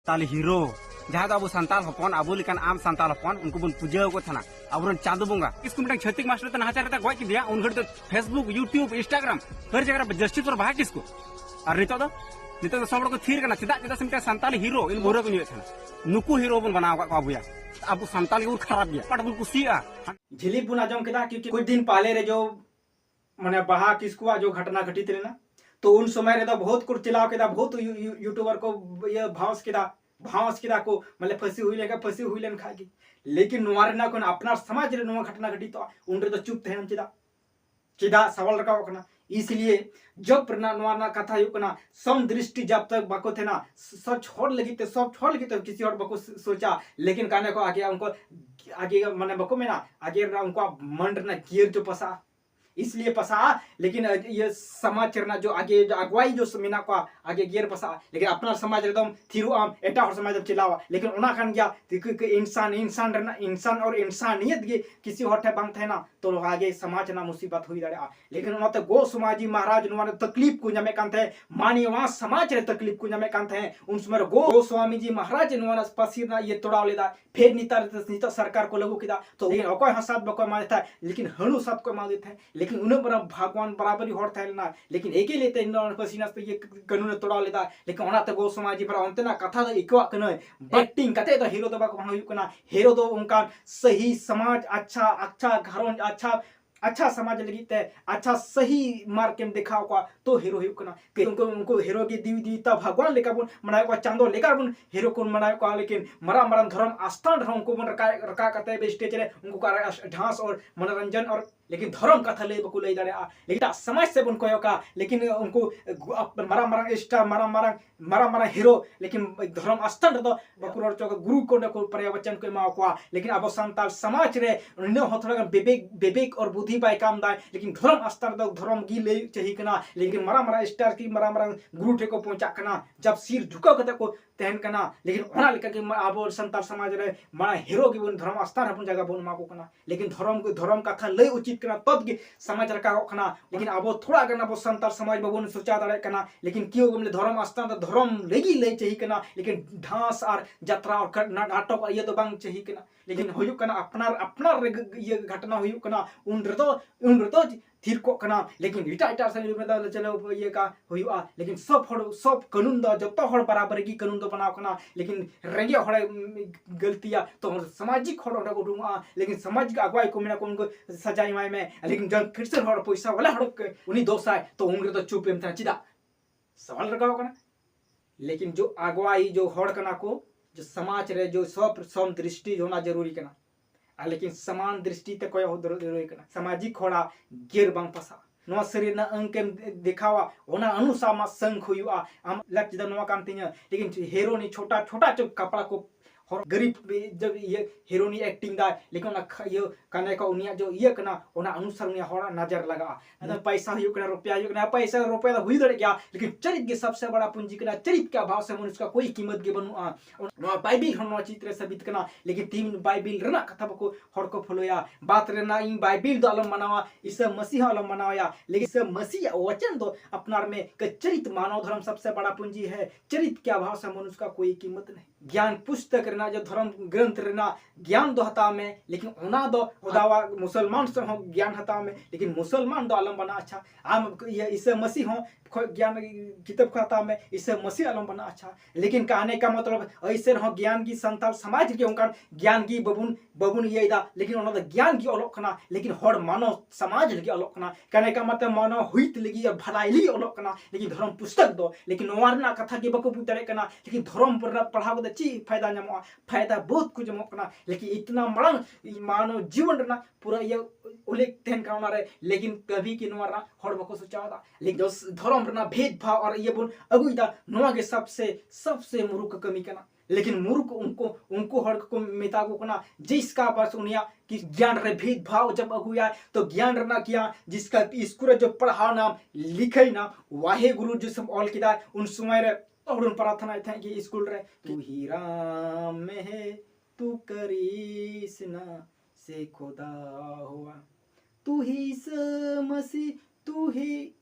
ताले हीरो जहाँ दो अब संताल हपन अब लेकिन आम संताल हपन उनको बन पूजा को था ना अब चांदो बोंगा इसको मिटन छत्तीक मास्टर तो नहाचार रहता गोय की दिया उन घड़ी तो फेसबुक यूट्यूब इंस्टाग्राम हर जगह पर जस्टिस और भाग किसको और नितो तो सब लोग थीर करना चिदा चिदा से मिटन संताल हीरो इन बोरे को नहीं था नुकु हीरो बन बनाओ का अबुया अब संताल के खराब गया पट बुल कुसिया झिलिक बुन आजम केदा क्योंकि कुछ दिन पहले रे जो माने बहा किसको जो घटना घटित रे ना तो उन समय रे तो बहुत कुछ चिल्लाव केदा बहुत यूट्यूबर को ये भावस केदा को मतलब फंसी हुई लेन खागी लेकिन नोवारे ना कोन अपना समाज रे नोवा घटना घटित तो उन रे तो चुप थे चिदा सवाल रखाव कना इसलिए जब प्रना नोवाना कथा यु कना सम दृष्टि जब तक बको थे ना सब छोड़ लगी तो किसी और बको सोचा लेकिन कहने को आगे उनको आगे माने बको में ना आगे ना उनको मन ना गियर जो पसा इसलिए पसा लेकिन ये समाज चरना जो आगे जो अगुवाई जो समीना को आगे गियर पसा लेकिन अपना समाज एकदम थिरु आम एटा और समाज चिल्लावा लेकिन उना खान गया इंसान और इंसानियत के किसी होठे बांग थे ना तो आगे समाज ना मुसीबत हुई दड़े लेकिन उना तो गो समाजी महाराज नुवाने तकलीफ को जमे कान थे मानिवा समाज रे तकलीफ को जमे कान थे उन समय गो स्वामी जी महाराज नुवाना पसीर ना ये तोड़ा लेदा फिर नीता सरकार को लागू किदा तो लेकिन ओकोय हसात बको माने था लेकिन हणु सात को माने थे लेकिन उन्हें बड़ा भगवान बराबरी होड़ था ना लेकिन एक ही लेते इन पसीना पे ये कानून तोड़ा लेदा लेकिन ओना तो गो समाजी पर अंत ना कथा तो इकवा कने बैटिंग कते तो हीरो तो बाको हुई कना हीरो तो उनका सही समाज अच्छा घरों अच्छा समाज लगी ते अच्छा सही मार्ग के दिखाओ का तो हीरो ही कना कि उनको हीरो की दी तब भगवान लेकर बुन मनाए को चांदो लेकर बुन हीरो को मनाए को लेकिन मरा धर्म आस्थान रहो को रखा करते हैं स्टेज रे उनको का ढांस और मनोरंजन और लेकिन धर्म कथा ले बको ले जाने लेकिन समाज से उनको का लेकिन उनको मरा स्टार मरा हीरो लेकिन धर्म स्थल तो बकुर चौक गुरु को पर्यावचन को माओ को लेकिन अब संताल समाज रे थोड़ा विवेक और बुद्धि बाय काम दाय लेकिन धर्म स्तर तो धर्म गी ले चाहिए कना लेकिन मरा स्टार की मरा गुरु ठे को पहुंचा कना जब सिर झुका कते को तहन कना लेकिन ओना लेका कि अब संताल समाज रे मरा हीरो की बन धर्म स्तर अपन जगह बन माको कना लेकिन धर्म कथा ले उचित कना तब के समाज रखा कना लेकिन अब थोड़ा गना अब संताल समाज बबन सोचा दाड़े कना लेकिन क्यों बोले धर्म स्तर तो धर्म लेगी ले चाहिए कना लेकिन ढांस और यात्रा और नाटक ये तो बांग चाहिए कना लेकिन हुयु कना अपना ये घटना हुयु कना उन रतो थीर को कना लेकिन इटा से में चलो ये का हुआ लेकिन सब कानून दो जब तो हड़ बराबर की कानून दो बनाओ कना लेकिन रेंगे हड़े गलतियां तो सामाजिक हड़ को डुमा लेकिन सामाजिक अगुवाई को मेरा उनको सजाई माय में लेकिन जब फिर से हड़ पैसा वाला हड़ उन्हीं दोस्त आए तो उंगरे तो चुप में था चिदा सवाल रखाओ कना लेकिन जो अगुवाई जो हड़ कना को जो समाज रे जो सब सम दृष्टि होना जरूरी कना लेकिन समान दृष्टि ते कोई जरूरी कना सामाजिक होड़ा गिर बांग पसा नो शरीर ना अंके दिखावा ओना अनुसार मा संग हुआ हम लक्ष्य द नो काम तिया लेकिन हीरो नि छोटा जो कपड़ा को और गरीब जब ये हीरोनी एक्टिंग दा लेकिन ये कने का उनिया जो ये कना ओना अनुसार उनिया होड़ा नजर लगा पैसा हुई कना रुपया हुई कना पैसा रुपया हुई दड़ गया लेकिन चरित्र के सबसे बड़ा पूंजी कना चरित्र का भाव से मनुष्य का कोई कीमत के बनु बाइबिल हम चित्र से बीत कना लेकिन तीन बाइबिल रना कथा को हड़ को फलोया बात रेना इन बाइबिल दो अलम मनावा इस मसीह अलम मनाया लेकिन इस मसीह वचन दो अपना में चरित्र मानव धर्म सबसे बड़ा पूंजी है चरित्र के अभाव से मनुष्य का कोई कीमत नहीं ज्ञान पुस्तक रहना जो धर्म ग्रंथ रहना ज्ञान दो हता में लेकिन उना दो उदावा मुसलमान से हो ज्ञान हता में लेकिन मुसलमान दो आलम बना अच्छा आम ये इससे मसीह हो ज्ञान किताब खाता में इससे मसीह आलम बना अच्छा लेकिन कहने का मतलब ऐसे हो ज्ञान की संताल समाज के उनका ज्ञान की बबुन ये दा लेकिन उन्होंने ज्ञान की अलोकना लेकिन हर मानव समाज लगी अलोकना कहने का मतलब मानव हुई लगी भलाई अलोकना लेकिन धर्म पुस्तक दो लेकिन वारना कथा की बको पुतरे कना लेकिन धर्म पर पढ़ाव ची फायदा नमो फायदा बहुत कुछ नमो लेकिन इतना मरंग मानव जीवन ना पूरा ये उल्लेख तेन का रे लेकिन कभी की नोरा हड़ बको सोचादा लेकिन जो धर्म ना भेदभाव और ये बोल अगुइदा नोआ के सबसे मूर्ख कमी कना लेकिन मूर्ख उनको हड़ को मिता को कना जिसका बस उनिया कि ज्ञान रे भेदभाव जब अगुया तो ज्ञान रना किया जिसका स्कूल जो पढ़ा नाम लिखे ना वाहे गुरु जो सब ऑल किदा उन समय रे और उन प्रार्थना थे कि स्कूल रे तू ही राम में है तू करिश्मा से खुदा हुआ तू ही मसीह तू ही